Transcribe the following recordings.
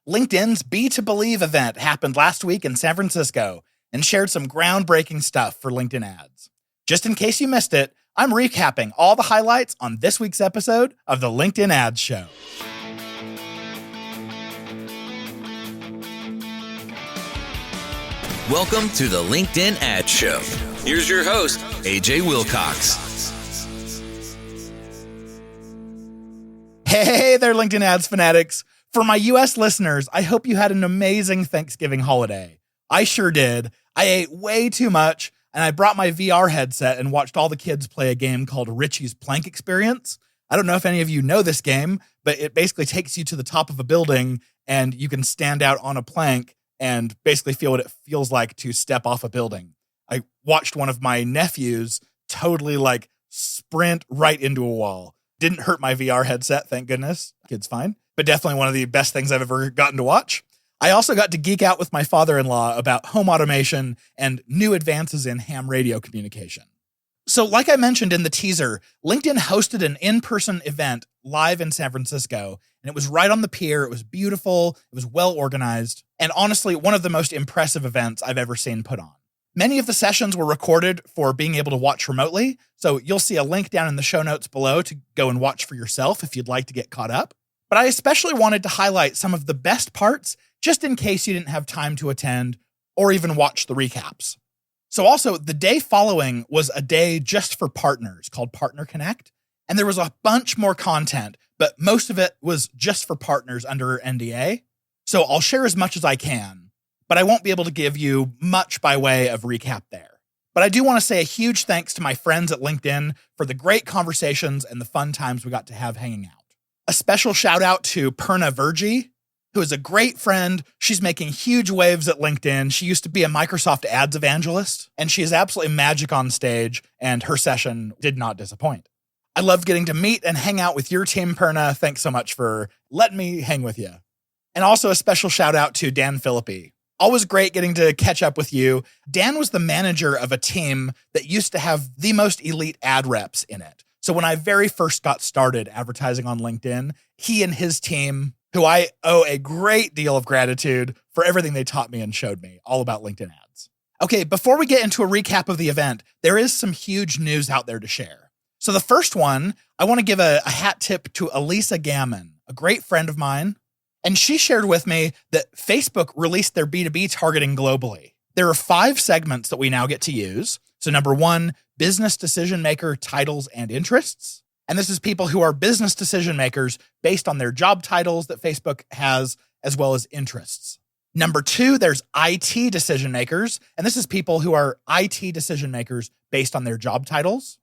LinkedIn's B2Believe event happened last week in San Francisco and shared some groundbreaking stuff for LinkedIn ads. Just in case you missed it, I'm recapping all the highlights on this week's episode of the LinkedIn Ads Show. Welcome to the LinkedIn Ads Show. Here's your host, AJ Wilcox. Hey there, LinkedIn Ads fanatics. For my US listeners, I hope you had an amazing Thanksgiving holiday. I sure did. I ate way too much, and I brought my VR headset and watched all the kids play a game called Richie's Plank Experience. I don't know if any of you know this game, but it basically takes you to the top of a building, and you can stand out on a plank and basically feel what it feels like to step off a building. I watched one of my nephews totally sprint right into a wall. Didn't hurt my VR headset, thank goodness. Kid's fine. But definitely one of the best things I've ever gotten to watch. I also got to geek out with my father-in-law about home automation and new advances in ham radio communication. So like I mentioned in the teaser, LinkedIn hosted an in-person event live in San Francisco, and it was right on the pier. It was beautiful. It was well organized, and honestly, one of the most impressive events I've ever seen put on. Many of the sessions were recorded for being able to watch remotely, so you'll see a link down in the show notes below to go and watch for yourself if you'd like to get caught up. But I especially wanted to highlight some of the best parts just in case you didn't have time to attend or even watch the recaps. So also, the day following was a day just for partners called Partner Connect, and there was a bunch more content, but most of it was just for partners under NDA. So I'll share as much as I can, but I won't be able to give you much by way of recap there. But I do want to say a huge thanks to my friends at LinkedIn for the great conversations and the fun times we got to have hanging out. A special shout out to Perna Vergi, who is a great friend. She's making huge waves at LinkedIn. She used to be a Microsoft ads evangelist, and she is absolutely magic on stage, and her session did not disappoint. I loved getting to meet and hang out with your team, Perna. Thanks so much for letting me hang with you. And also a special shout out to Dan Philippi. Always great getting to catch up with you. Dan was the manager of a team that used to have the most elite ad reps in it. So when I very first got started advertising on LinkedIn, he and his team, who I owe a great deal of gratitude for everything they taught me and showed me all about LinkedIn ads. Okay, before we get into a recap of the event, there is some huge news out there to share. So the first one, I want to give a hat tip to Elisa Gammon, a great friend of mine. And she shared with me that Facebook released their B2B targeting globally. There are 5 segments that we now get to use. So number 1, business decision maker titles and interests. And this is people who are business decision makers based on their job titles that Facebook has, as well as interests. Number 2, there's IT decision makers. And this is people who are IT decision makers based on their job titles.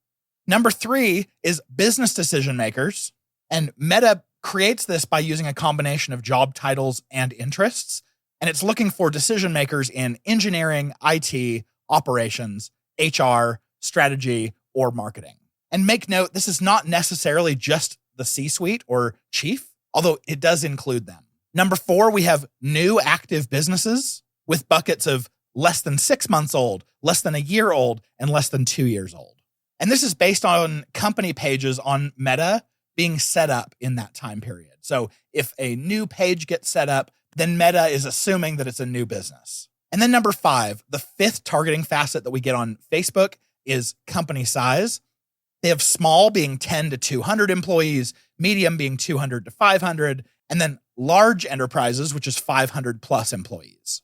Number 3 is business decision makers. And Meta creates this by using a combination of job titles and interests. And it's looking for decision makers in engineering, IT, operations, HR, strategy, or marketing. And make note, this is not necessarily just the C-suite or chief, although it does include them. Number 4, we have new active businesses with buckets of less than 6 months old, less than a year old, and less than 2 years old. And this is based on company pages on Meta being set up in that time period. So if a new page gets set up, then Meta is assuming that it's a new business. And then number 5, the 5th targeting facet that we get on Facebook is company size. They have small being 10 to 200 employees, medium being 200 to 500, and then large enterprises, which is 500 plus employees.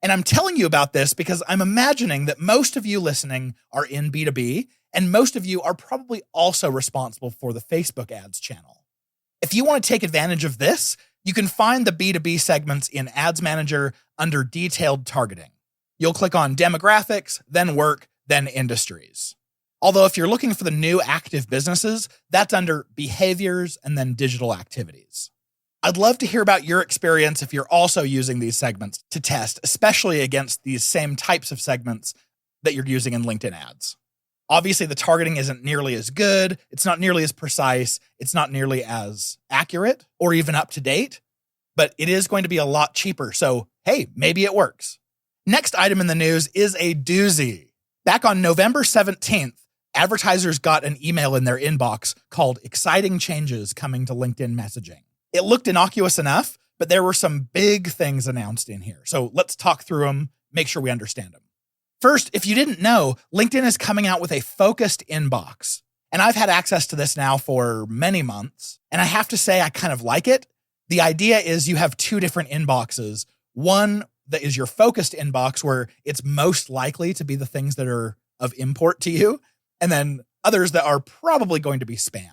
And I'm telling you about this because I'm imagining that most of you listening are in B2B, and most of you are probably also responsible for the Facebook ads channel. If you want to take advantage of this, you can find the B2B segments in Ads Manager under Detailed Targeting. You'll click on Demographics, then Work, then Industries. Although if you're looking for the new active businesses, that's under Behaviors and then Digital Activities. I'd love to hear about your experience if you're also using these segments to test, especially against these same types of segments that you're using in LinkedIn ads. Obviously, the targeting isn't nearly as good. It's not nearly as precise. It's not nearly as accurate or even up to date, but it is going to be a lot cheaper. So, hey, maybe it works. Next item in the news is a doozy. Back on November 17th, advertisers got an email in their inbox called Exciting Changes Coming to LinkedIn Messaging. It looked innocuous enough, but there were some big things announced in here. So let's talk through them, make sure we understand them. First, if you didn't know, LinkedIn is coming out with a focused inbox. And I've had access to this now for many months. And I have to say, I kind of like it. The idea is you have two different inboxes. One that is your focused inbox, where it's most likely to be the things that are of import to you. And then others that are probably going to be spam.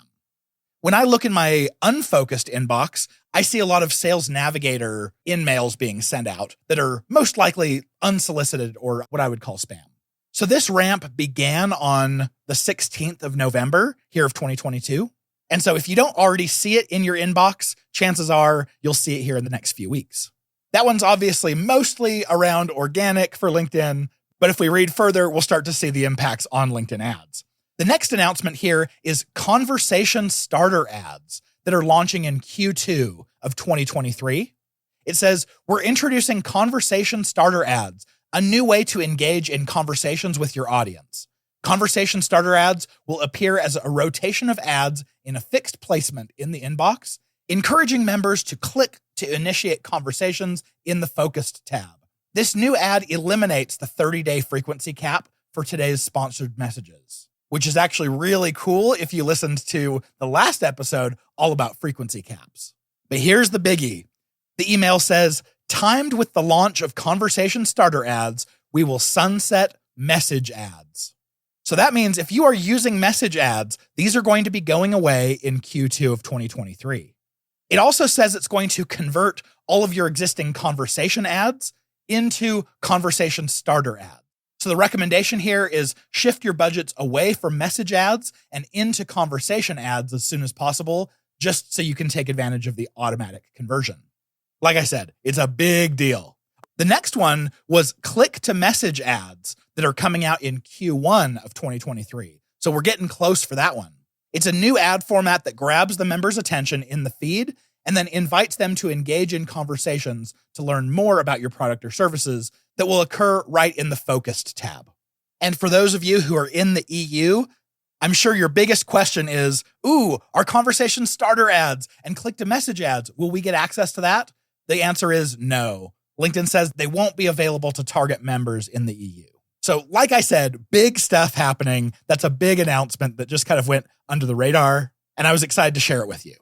When I look in my unfocused inbox, I see a lot of Sales Navigator in-mails being sent out that are most likely unsolicited or what I would call spam. So this ramp began on the 16th of November here of 2022. And so if you don't already see it in your inbox, chances are you'll see it here in the next few weeks. That one's obviously mostly around organic for LinkedIn, but if we read further, we'll start to see the impacts on LinkedIn ads. The next announcement here is conversation starter ads that are launching in Q2 of 2023. It says, we're introducing conversation starter ads, a new way to engage in conversations with your audience. Conversation starter ads will appear as a rotation of ads in a fixed placement in the inbox, encouraging members to click to initiate conversations in the focused tab. This new ad eliminates the 30-day frequency cap for today's sponsored messages, which is actually really cool if you listened to the last episode all about frequency caps. But here's the biggie. The email says, timed with the launch of conversation starter ads, we will sunset message ads. So that means if you are using message ads, these are going to be going away in Q2 of 2023. It also says it's going to convert all of your existing conversation ads into conversation starter ads. So the recommendation here is shift your budgets away from message ads and into conversation ads as soon as possible, just so you can take advantage of the automatic conversion. Like I said, it's a big deal. The next one was click to message ads that are coming out in Q1 of 2023. So we're getting close for that one. It's a new ad format that grabs the member's attention in the feed and then invites them to engage in conversations to learn more about your product or services that will occur right in the focused tab. And for those of you who are in the EU, I'm sure your biggest question is, our conversation starter ads and click to message ads, will we get access to that? The answer is no. LinkedIn says they won't be available to target members in the EU. So like I said, big stuff happening. That's a big announcement that just kind of went under the radar, and I was excited to share it with you.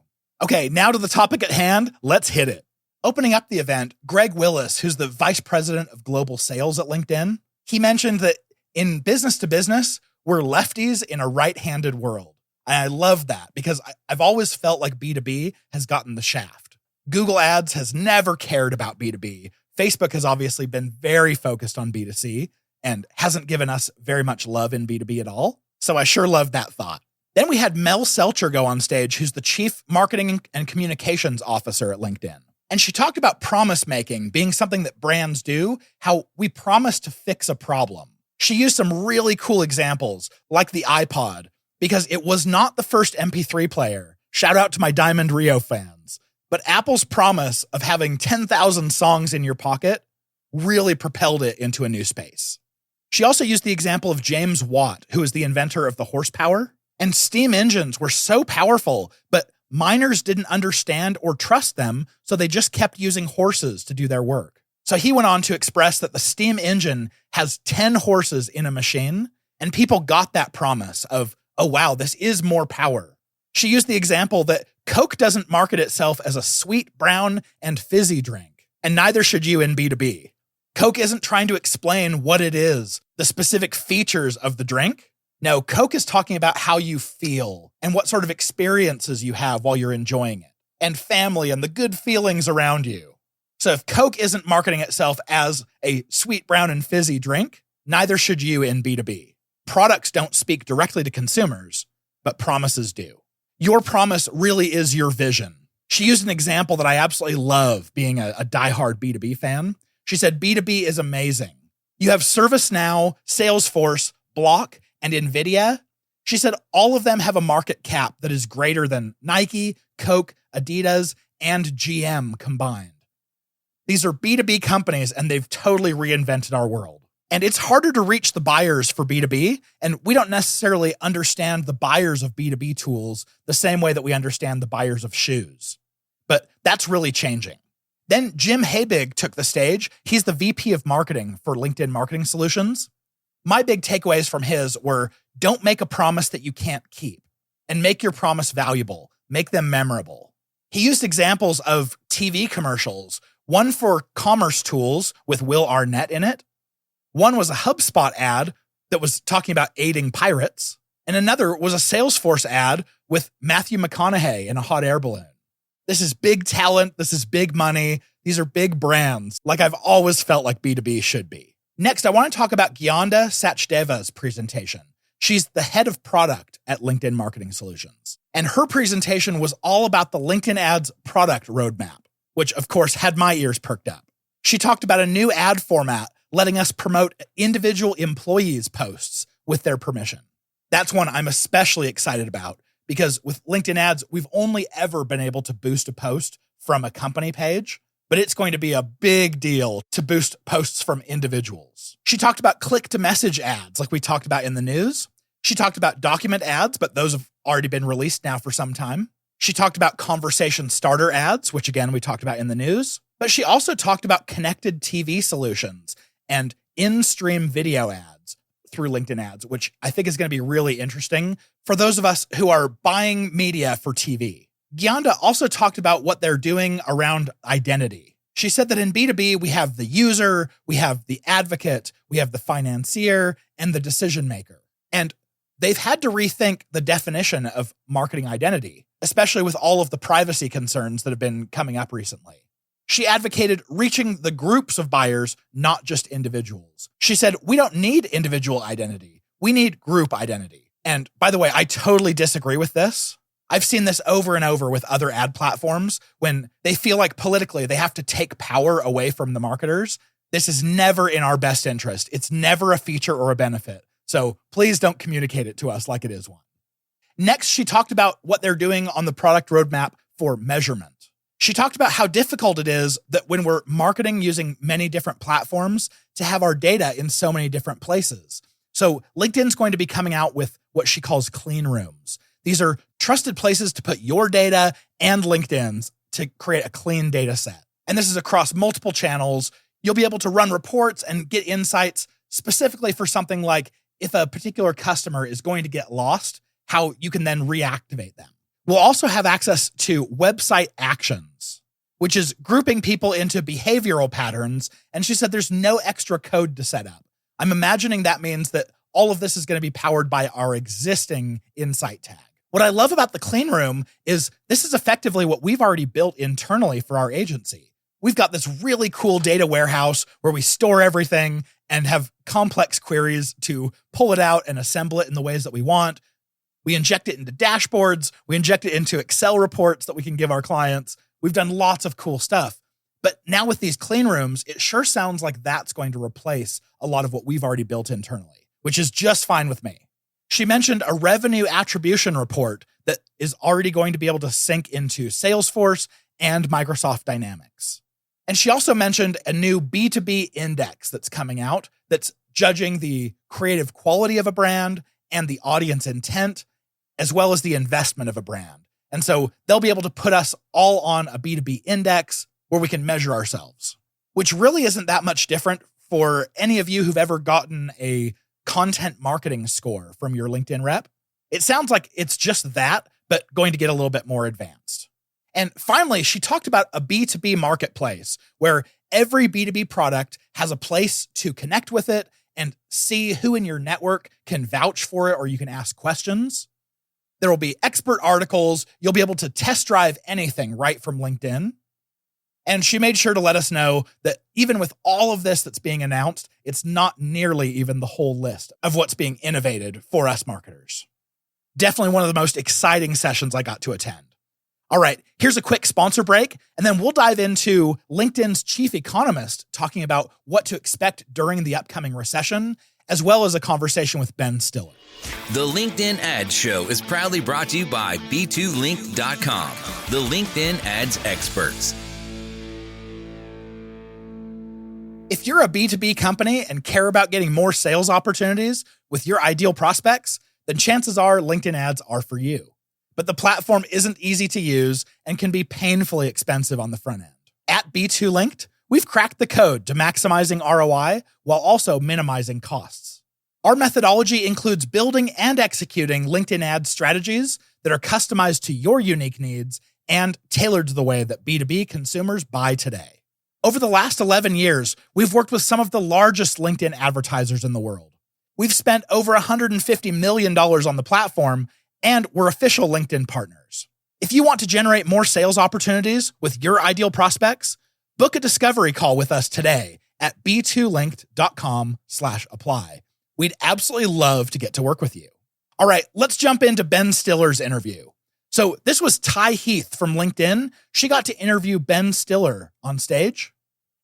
Okay, now to the topic at hand. Let's hit it. Opening up the event, Greg Willis, who's the vice president of global sales at LinkedIn, he mentioned that in business to business, we're lefties in a right-handed world. And I love that because I've always felt like B2B has gotten the shaft. Google Ads has never cared about B2B. Facebook has obviously been very focused on B2C and hasn't given us very much love in B2B at all. So I sure love that thought. Then we had Mel Selcher go on stage, who's the chief marketing and communications officer at LinkedIn. And she talked about promise making being something that brands do, how we promise to fix a problem. She used some really cool examples, like the iPod, because it was not the first MP3 player. Shout out to my Diamond Rio fans. But Apple's promise of having 10,000 songs in your pocket really propelled it into a new space. She also used the example of James Watt, who is the inventor of the horsepower. And steam engines were so powerful, but miners didn't understand or trust them, so they just kept using horses to do their work. So he went on to express that the steam engine has 10 horses in a machine, and people got that promise of, oh wow, this is more power. She used the example that Coke doesn't market itself as a sweet, brown, and fizzy drink, and neither should you in B2B. Coke isn't trying to explain what it is, the specific features of the drink. No, Coke is talking about how you feel and what sort of experiences you have while you're enjoying it, and family and the good feelings around you. So if Coke isn't marketing itself as a sweet, brown, and fizzy drink, neither should you in B2B. Products don't speak directly to consumers, but promises do. Your promise really is your vision. She used an example that I absolutely love, being a diehard B2B fan. She said, B2B is amazing. You have ServiceNow, Salesforce, Block, and NVIDIA. She said all of them have a market cap that is greater than Nike, Coke, Adidas, and GM combined. These are B2B companies, and they've totally reinvented our world. And it's harder to reach the buyers for B2B, and we don't necessarily understand the buyers of B2B tools the same way that we understand the buyers of shoes. But that's really changing. Then Jim Habig took the stage. He's the VP of marketing for LinkedIn Marketing Solutions. My big takeaways from his were, don't make a promise that you can't keep, and make your promise valuable. Make them memorable. He used examples of TV commercials, one for commerce tools with Will Arnett in it. One was a HubSpot ad that was talking about aiding pirates. And another was a Salesforce ad with Matthew McConaughey in a hot air balloon. This is big talent. This is big money. These are big brands, like I've always felt like B2B should be. Next, I want to talk about Gyanda Sachdeva's presentation. She's the head of product at LinkedIn Marketing Solutions. And her presentation was all about the LinkedIn Ads product roadmap, which of course had my ears perked up. She talked about a new ad format letting us promote individual employees' posts with their permission. That's one I'm especially excited about because with LinkedIn Ads, we've only ever been able to boost a post from a company page, but it's going to be a big deal to boost posts from individuals. She talked about click-to-message ads like we talked about in the news. She talked about document ads, but those have already been released now for some time. She talked about conversation starter ads, which again, we talked about in the news. But she also talked about connected TV solutions and in-stream video ads through LinkedIn Ads, which I think is going to be really interesting for those of us who are buying media for TV. Gyanda also talked about what they're doing around identity. She said that in B2B, we have the user, we have the advocate, we have the financier, and the decision maker. And they've had to rethink the definition of marketing identity, especially with all of the privacy concerns that have been coming up recently. She advocated reaching the groups of buyers, not just individuals. She said, we don't need individual identity. We need group identity. And by the way, I totally disagree with this. I've seen this over and over with other ad platforms when they feel like politically they have to take power away from the marketers. This is never in our best interest. It's never a feature or a benefit. So please don't communicate it to us like it is one. Next, she talked about what they're doing on the product roadmap for measurement. She talked about how difficult it is that when we're marketing using many different platforms to have our data in so many different places. So LinkedIn's going to be coming out with what she calls clean rooms. These are trusted places to put your data and LinkedIn's to create a clean data set. And this is across multiple channels. You'll be able to run reports and get insights specifically for something like if a particular customer is going to get lost, how you can then reactivate them. We'll also have access to website actions, which is grouping people into behavioral patterns. And she said there's no extra code to set up. I'm imagining that means that all of this is going to be powered by our existing insight tag. What I love about the clean room is this is effectively what we've already built internally for our agency. We've got this really cool data warehouse where we store everything and have complex queries to pull it out and assemble it in the ways that we want. We inject it into dashboards. We inject it into Excel reports that we can give our clients. We've done lots of cool stuff. But now with these clean rooms, it sure sounds like that's going to replace a lot of what we've already built internally, which is just fine with me. She mentioned a revenue attribution report that is already going to be able to sync into Salesforce and Microsoft Dynamics. And she also mentioned a new B2B index that's coming out that's judging the creative quality of a brand and the audience intent, as well as the investment of a brand. And so they'll be able to put us all on a B2B index where we can measure ourselves, which really isn't that much different for any of you who've ever gotten a content marketing score from your LinkedIn rep. It sounds like it's just that, but going to get a little bit more advanced. And finally, she talked about a B2B marketplace where every B2B product has a place to connect with it and see who in your network can vouch for it or you can ask questions. There will be expert articles. You'll be able to test drive anything right from LinkedIn. And she made sure to let us know that even with all of this that's being announced, it's not nearly even the whole list of what's being innovated for us marketers. Definitely one of the most exciting sessions I got to attend. All right, here's a quick sponsor break, and then we'll dive into LinkedIn's chief economist talking about what to expect during the upcoming recession, as well as a conversation with Ben Stiller. The LinkedIn Ads Show is proudly brought to you by B2Link.com, the LinkedIn ads experts. If you're a B2B company and care about getting more sales opportunities with your ideal prospects, then chances are LinkedIn ads are for you. But the platform isn't easy to use and can be painfully expensive on the front end. At At B2Linked, we've cracked the code to maximizing ROI while also minimizing costs. Our methodology includes building and executing LinkedIn ad strategies that are customized to your unique needs and tailored to the way that B2B consumers buy today. Over the last 11 years, we've worked with some of the largest LinkedIn advertisers in the world. We've spent over $150 million on the platform, and we're official LinkedIn partners. If you want to generate more sales opportunities with your ideal prospects, book a discovery call with us today at b2linked.com/apply. We'd absolutely love to get to work with you. All right, let's jump into Ben Stiller's interview. So this was Ty Heath from LinkedIn. She got to interview Ben Stiller on stage,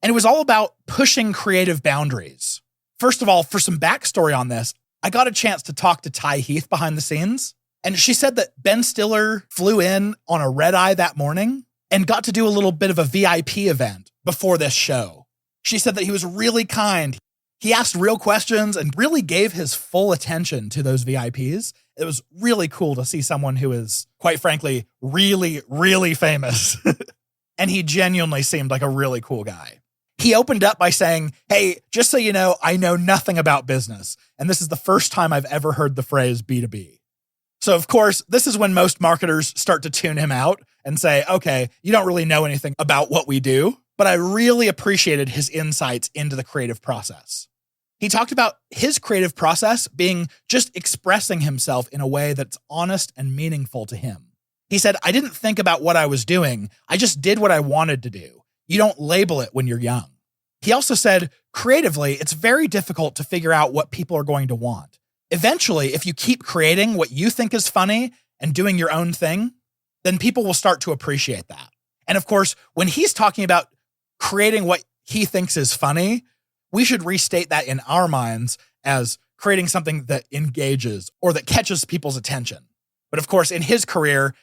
and it was all about pushing creative boundaries. First of all, for some backstory on this, I got a chance to talk to Ty Heath behind the scenes, and she said that Ben Stiller flew in on a red eye that morning and got to do a little bit of a VIP event before this show. She said that he was really kind. He asked real questions and really gave his full attention to those VIPs. It was really cool to see someone who is, quite frankly, really, really famous. And he genuinely seemed like a really cool guy. He opened up by saying, "Hey, just so you know, I know nothing about business. And this is the first time I've ever heard the phrase B2B. So, of course, this is when most marketers start to tune him out and say, okay, you don't really know anything about what we do. But I really appreciated his insights into the creative process. He talked about his creative process being just expressing himself in a way that's honest and meaningful to him. He said, I didn't think about what I was doing. I just did what I wanted to do. You don't label it when you're young. He also said, creatively, it's very difficult to figure out what people are going to want. Eventually, if you keep creating what you think is funny and doing your own thing, then people will start to appreciate that. And of course, when he's talking about creating what he thinks is funny, we should restate that in our minds as creating something that engages or that catches people's attention. But of course, in his career,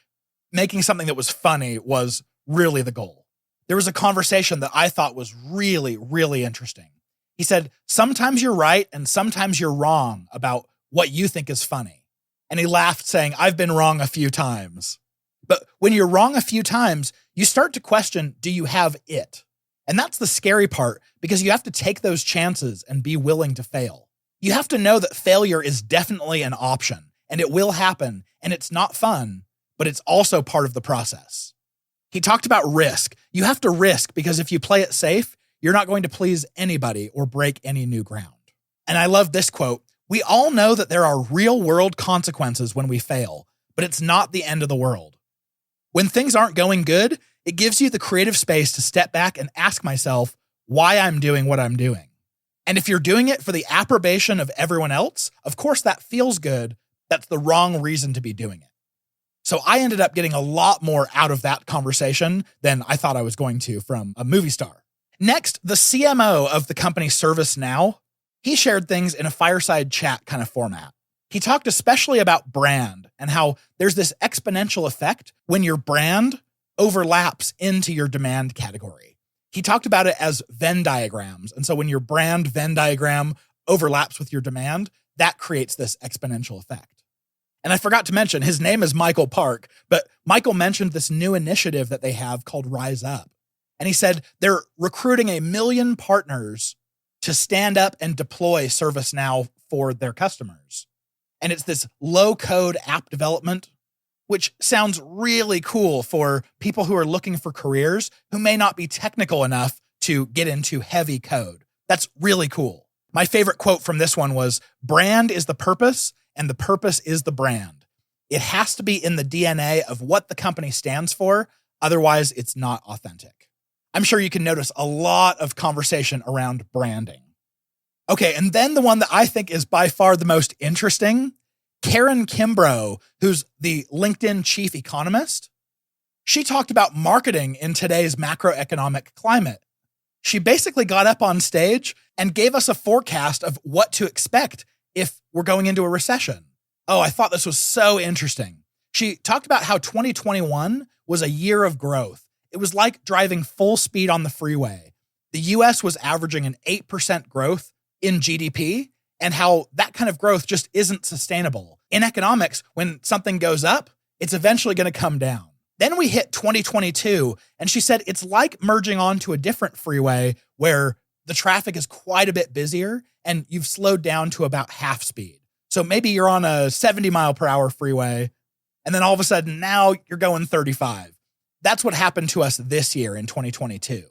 making something that was funny was really the goal. There was a conversation that I thought was really, really interesting. He said, sometimes you're right and sometimes you're wrong about what you think is funny. And he laughed saying, I've been wrong a few times. But when you're wrong a few times, you start to question, do you have it? And that's the scary part because you have to take those chances and be willing to fail. You have to know that failure is definitely an option and it will happen and it's not fun, but it's also part of the process. He talked about risk. You have to risk because if you play it safe, you're not going to please anybody or break any new ground. And I love this quote. We all know that there are real world consequences when we fail, but it's not the end of the world. When things aren't going good, it gives you the creative space to step back and ask myself why I'm doing what I'm doing. And if you're doing it for the approbation of everyone else, of course that feels good. That's the wrong reason to be doing it. So I ended up getting a lot more out of that conversation than I thought I was going to from a movie star. Next, the CMO of the company ServiceNow, he shared things in a fireside chat kind of format. He talked especially about brand and how there's this exponential effect when your brand overlaps into your demand category. He talked about it as Venn diagrams. And so when your brand Venn diagram overlaps with your demand, that creates this exponential effect. And I forgot to mention, his name is Michael Park, but Michael mentioned this new initiative that they have called Rise Up. And he said they're recruiting 1 million partners to stand up and deploy ServiceNow for their customers. And it's this low-code app development, which sounds really cool for people who are looking for careers who may not be technical enough to get into heavy code. That's really cool. My favorite quote from this one was, brand is the purpose and the purpose is the brand. It has to be in the DNA of what the company stands for. Otherwise, it's not authentic. I'm sure you can notice a lot of conversation around branding. Okay, and then the one that I think is by far the most interesting, Karen Kimbrough, who's the LinkedIn chief economist. She talked about marketing in today's macroeconomic climate. She basically got up on stage and gave us a forecast of what to expect if we're going into a recession. Oh, I thought this was so interesting. She talked about how 2021 was a year of growth. It was like driving full speed on the freeway. The US was averaging an 8% growth in GDP, and how that kind of growth just isn't sustainable. In economics, when something goes up, it's eventually going to come down. Then we hit 2022, and she said it's like merging onto a different freeway where the traffic is quite a bit busier and you've slowed down to about half speed. So maybe you're on a 70 mile per hour freeway, and then all of a sudden now you're going 35. That's what happened to us this year in 2022.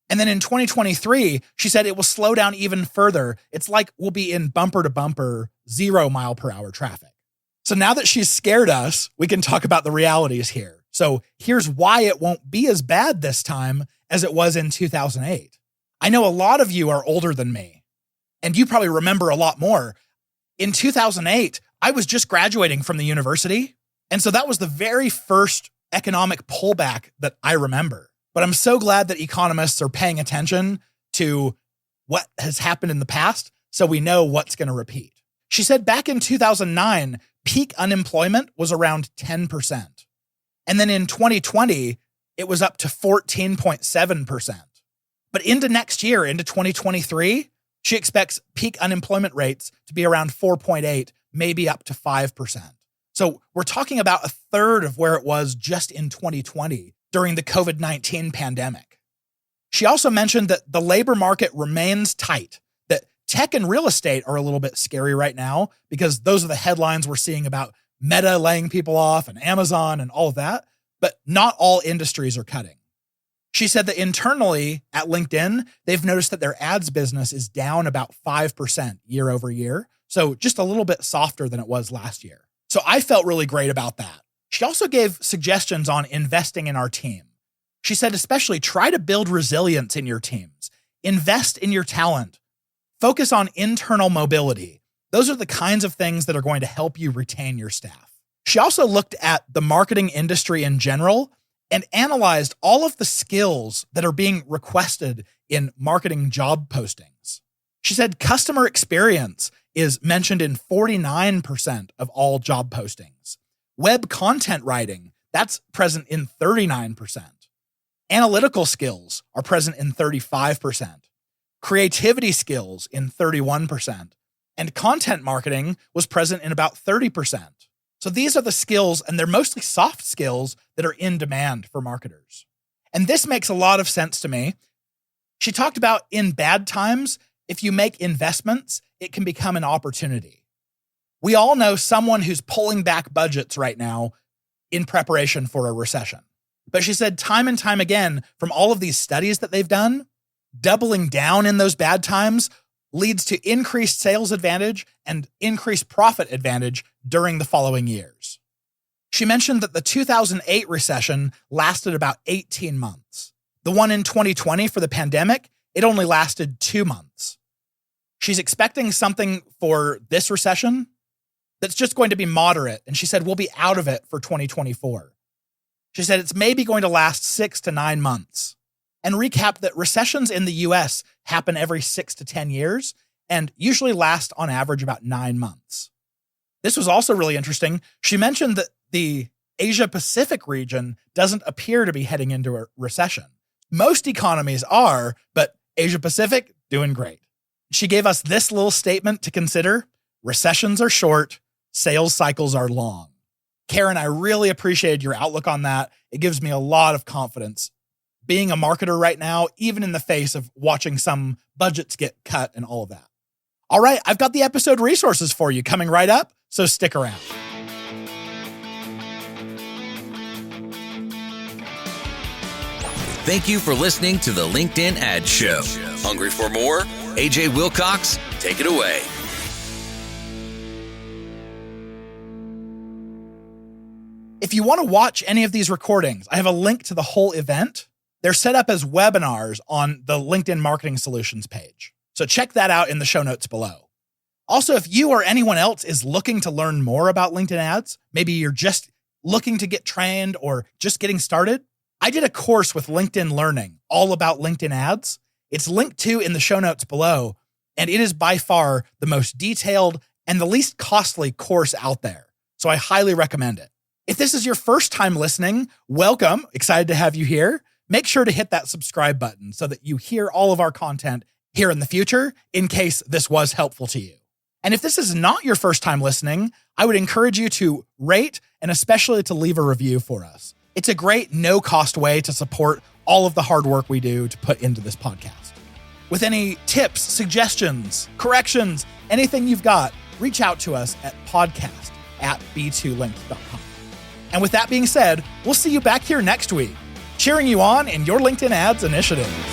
And then in 2023, she said it will slow down even further. It's like we'll be in bumper to bumper 0 mile per hour traffic. So now that she's scared us, we can talk about the realities here. So here's why it won't be as bad this time as it was in 2008. I know a lot of you are older than me, and you probably remember a lot more. In 2008, I was just graduating from the university, and so that was the very first economic pullback that I remember. But I'm so glad that economists are paying attention to what has happened in the past so we know what's going to repeat. She said back in 2009, peak unemployment was around 10%. And then in 2020, it was up to 14.7%. But into next year, into 2023, she expects peak unemployment rates to be around 4.8, maybe up to 5%. So we're talking about a third of where it was just in 2020 during the COVID-19 pandemic. She also mentioned that the labor market remains tight, that tech and real estate are a little bit scary right now because those are the headlines we're seeing about Meta laying people off and Amazon and all of that, but not all industries are cutting. She said that internally at LinkedIn, they've noticed that their ads business is down about 5% year over year. So just a little bit softer than it was last year. So I felt really great about that. She also gave suggestions on investing in our team. She said, especially try to build resilience in your teams, invest in your talent, focus on internal mobility. Those are the kinds of things that are going to help you retain your staff. She also looked at the marketing industry in general and analyzed all of the skills that are being requested in marketing job postings. She said customer experience is mentioned in 49% of all job postings. Web content writing, that's present in 39%. Analytical skills are present in 35%. Creativity skills in 31%. And content marketing was present in about 30%. So these are the skills, and they're mostly soft skills that are in demand for marketers. And this makes a lot of sense to me. She talked about in bad times, if you make investments, it can become an opportunity. We all know someone who's pulling back budgets right now in preparation for a recession. But she said time and time again, from all of these studies that they've done, doubling down in those bad times leads to increased sales advantage and increased profit advantage during the following years. She mentioned that the 2008 recession lasted about 18 months. The one in 2020 for the pandemic, it only lasted 2 months. She's expecting something for this recession that's just going to be moderate, and she said we'll be out of it for 2024. She said it's maybe going to last 6 to 9 months. And recap that recessions in the US happen every 6 to 10 years and usually last on average about 9 months. This was also really interesting. She mentioned that the Asia Pacific region doesn't appear to be heading into a recession. Most economies are, but Asia Pacific doing great. She gave us this little statement to consider. Recessions are short, sales cycles are long. Karen, I really appreciated your outlook on that. It gives me a lot of confidence being a marketer right now, even in the face of watching some budgets get cut and all of that. All right, I've got the episode resources for you coming right up, so stick around. Thank you for listening to the LinkedIn Ad Show. Hungry for more? AJ Wilcox, take it away. If you want to watch any of these recordings, I have a link to the whole event. They're set up as webinars on the LinkedIn Marketing Solutions page. So check that out in the show notes below. Also, if you or anyone else is looking to learn more about LinkedIn ads, maybe you're just looking to get trained or just getting started, I did a course with LinkedIn Learning all about LinkedIn ads. It's linked to in the show notes below, and it is by far the most detailed and the least costly course out there. So I highly recommend it. If this is your first time listening, welcome. Excited to have you here. Make sure to hit that subscribe button so that you hear all of our content here in the future in case this was helpful to you. And if this is not your first time listening, I would encourage you to rate and especially to leave a review for us. It's a great no-cost way to support all of the hard work we do to put into this podcast. With any tips, suggestions, corrections, anything you've got, reach out to us at podcast@b2linked.com. And with that being said, we'll see you back here next week, cheering you on in your LinkedIn ads initiatives.